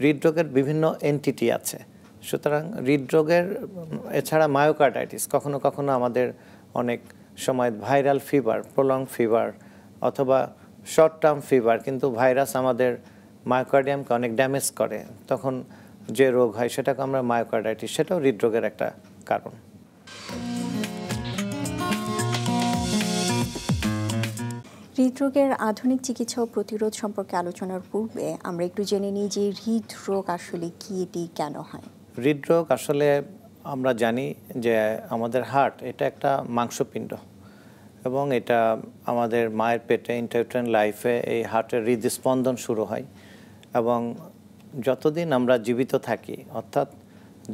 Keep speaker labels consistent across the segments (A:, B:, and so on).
A: হৃদরোগের বিভিন্ন এন্টিটি আছে। সুতরাং হৃদরোগের এছাড়া মায়োকার্ডাইটিস কখনো কখনো আমাদের অনেক সময় ভাইরাল ফিভার, প্রলং ফিভার অথবা শর্ট টার্ম ফিভার, কিন্তু ভাইরাস আমাদের মায়োকার্ডিয়ামকে অনেক ড্যামেজ করে, তখন যে রোগ হয় সেটাকে আমরা মায়োকার্ডাইটিস, সেটাও হৃদরোগের একটা কারণ।
B: হৃদরোগের আধুনিক চিকিৎসা ও প্রতিরোধ সম্পর্কে আলোচনার পূর্বে আমরা একটু জেনে নিই যে হৃদরোগ আসলে কি, এটি কেন হয়?
A: হৃদরোগ আসলে আমরা জানি যে আমাদের হার্ট এটা একটা মাংসপিণ্ড এবং এটা আমাদের মায়ের পেটে ইন্ট্রাউটেরাইন লাইফে এই হার্টের হৃদস্পন্দন শুরু হয় এবং যতদিন আমরা জীবিত থাকি, অর্থাৎ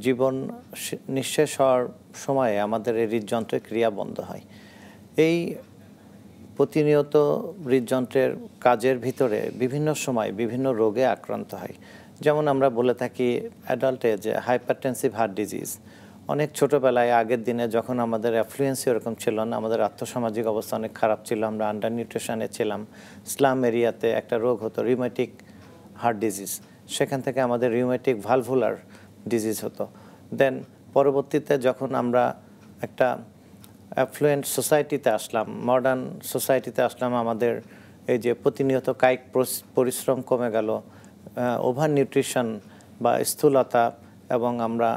A: জীবন নিঃশেষ হওয়ার সময়ে আমাদের এই হৃদযন্ত্রের ক্রিয়া বন্ধ হয়। এই প্রতিনিয়ত হৃদযন্ত্রের কাজের ভিতরে বিভিন্ন সময় বিভিন্ন রোগে আক্রান্ত হয়। যেমন আমরা বলে থাকি অ্যাডাল্ট এজে হাইপারটেনসিভ হার্ট ডিজিজ। অনেক ছোটোবেলায় আগের দিনে যখন আমাদের অ্যাফ্লুয়েন্সি ওরকম ছিল না, আমাদের আর্থসামাজিক অবস্থা অনেক খারাপ ছিল, আমরা আন্ডার নিউট্রিশনে ছিলাম, স্লাম এরিয়াতে একটা রোগ হতো রিউমেটিক হার্ট ডিজিজ, সেখান থেকে আমাদের রিউমেটিক ভালভুলার ডিজিজ হতো। দেন পরবর্তীতে যখন আমরা একটা অ্যাফ্লুয়েন্ট সোসাইটিতে আসলাম, মডার্ন সোসাইটিতে আসলাম, আমাদের এই যে প্রতিনিয়ত কায়িক পরিশ্রম কমে গেল, ওভার নিউট্রিশন বা স্থূলতা, এবং আমরা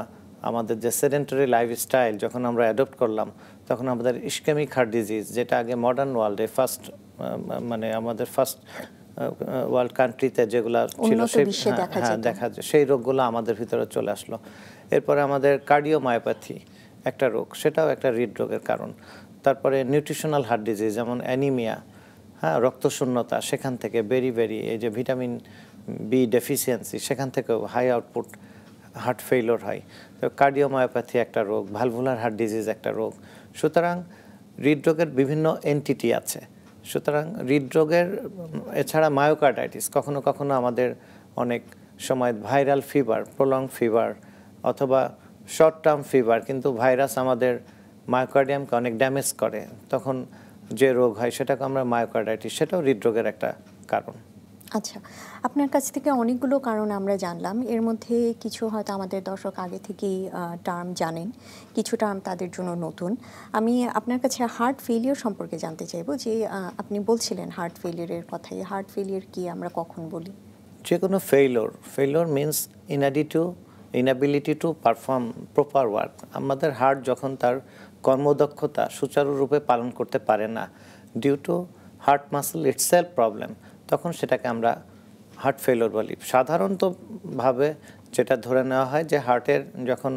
A: আমাদের যে সেডেন্টারি লাইফস্টাইল যখন আমরা অ্যাডপ্ট করলাম, তখন আমাদের ইসকেমিক হার্ট ডিজিজ, যেটা আগে মডার্ন ওয়ার্ল্ডে মানে আমাদের ফার্স্ট ওয়ার্ল্ড কান্ট্রিতে যেগুলো ছিল সেই দেখা যায়, সেই রোগগুলো আমাদের ভিতরে চলে আসলো। এরপরে আমাদের কার্ডিওমায়োপ্যাথি একটা রোগ, সেটাও একটা হৃদরোগের কারণ। তারপরে নিউট্রিশনাল হার্ট ডিজিজ যেমন অ্যানিমিয়া, রক্তশূন্যতা, সেখান থেকে বেরি এই যে ভিটামিন বি ডেফিসিয়েন্সি, সেখান থেকেও হাই আউটপুট হার্ট ফেইলিওর হয়। তো কার্ডিওমায়োপ্যাথি একটা রোগ, ভালভুলার হার্ট ডিজিজ একটা রোগ। সুতরাং হৃদরোগের বিভিন্ন এন্টিটি আছে। সুতরাং হৃদরোগের এছাড়া মায়োকার্ডাইটিস কখনো কখনো আমাদের অনেক সময় ভাইরাল ফিভার, প্রলং ফিভার অথবা শর্ট টার্ম ফিভার, কিন্তু ভাইরাস আমাদের মায়োকার্ডিয়ামকে অনেক ড্যামেজ করে, তখন যে রোগ হয় সেটাকে আমরা মায়োকার্ডাইটিস, সেটাও হৃদরোগের একটা কারণ।
B: আচ্ছা, আপনার কাছ থেকে অনেকগুলো কারণ আমরা জানলাম। এর মধ্যে কিছু হয়তো আমাদের দর্শক আগে থেকেই টার্ম জানেন, কিছু টার্ম তাদের জন্য নতুন। আমি আপনার কাছে হার্ট ফেলিওর সম্পর্কে জানতে চাইবো যে আপনি বলছিলেন হার্ট ফেলিওরের কথাই। হার্ট ফেলিওর কি, আমরা কখন বলি?
A: যে কোনো failure means inability to perform proper work. আমাদের হার্ট যখন তার কর্মদক্ষতা সুচারুরূপে পালন করতে পারে না, due to heart muscle itself problem, তখন সেটাকে আমরা হার্ট ফেলিওর বলি। সাধারণতভাবে যেটা ধরে নেওয়া হয় যে হার্টের যখন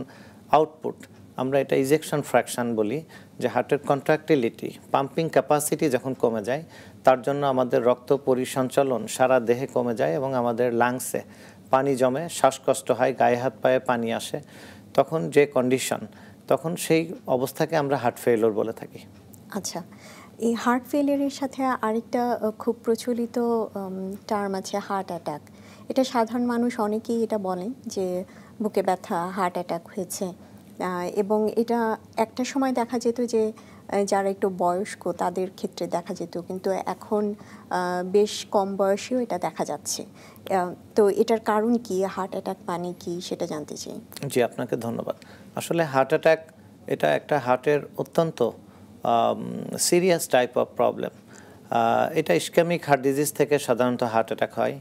A: আউটপুট, আমরা এটা ইজেকশন ফ্র্যাকশন বলি, যে হার্টের কন্ট্রাক্টিলিটি, পাম্পিং ক্যাপাসিটি যখন কমে যায়, তার জন্য আমাদের রক্ত পরিসঞ্চালন সারা দেহে কমে যায় এবং আমাদের লাংসে পানি জমে, শ্বাসকষ্ট হয়, গায়ে হাত পায়ে পানি আসে, তখন যে কন্ডিশন, তখন সেই অবস্থাকে আমরা হার্ট ফেলিওর বলে থাকি।
B: আচ্ছা, এই হার্ট ফেলিয়ারের সাথে আরেকটা খুব প্রচলিত টার্ম আছে হার্ট অ্যাটাক। এটা সাধারণ মানুষ অনেকেই এটা বলেন যে বুকে ব্যথা, হার্ট অ্যাটাক হয়েছে, এবং এটা একটা সময় দেখা যেত যে যারা একটু বয়স্ক তাদের ক্ষেত্রে দেখা যেত, কিন্তু এখন বেশ কম বয়সেও এটা দেখা যাচ্ছে। তো এটার কারণ কি, হার্ট অ্যাটাক মানে কি, সেটা জানতে চাই।
A: জি, আপনাকে ধন্যবাদ। আসলে হার্ট অ্যাটাক এটা একটা হার্টের অত্যন্ত সিরিয়াস টাইপ অফ প্রবলেম। এটা ইসকেমিক হার্ট ডিজিজ থেকে সাধারণত হার্ট অ্যাটাক হয়।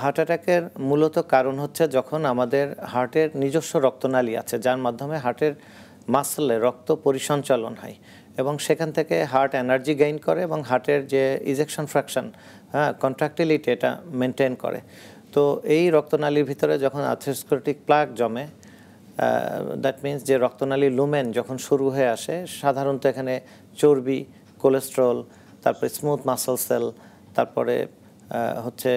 A: হার্ট অ্যাটাকের মূলত কারণ হচ্ছে যখন আমাদের হার্টের নিজস্ব রক্তনালী আছে, যার মাধ্যমে হার্টের মাসলে রক্ত পরিসঞ্চালন হয় এবং সেখান থেকে হার্ট এনার্জি গেইন করে এবং হার্টের যে ইজেকশন ফ্র্যাকশন, কন্ট্রাক্টিলিটি, এটা মেনটেন করে। তো এই রক্তনালীর ভিতরে যখন আথেরোস্ক্লেরোটিক প্লাক জমে, দ্যাট মিনস যে রক্তনালী লুমেন যখন শুরু হয়ে আসে, সাধারণত এখানে চর্বি, কোলেস্ট্রল, তারপরে স্মুথ মাসল সেল, তারপরে হচ্ছে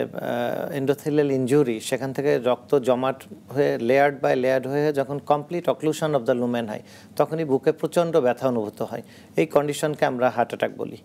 A: এন্ডোথেলিয়াল ইনজুরি, সেখান থেকে রক্ত জমাট হয়ে লেয়ার্ড বাই লেয়ার্ড হয়ে যখন complete occlusion of the lumen হয়, তখনই বুকে প্রচণ্ড ব্যথা অনুভূত হয়। এই কন্ডিশনকে আমরা হার্ট অ্যাটাক বলি।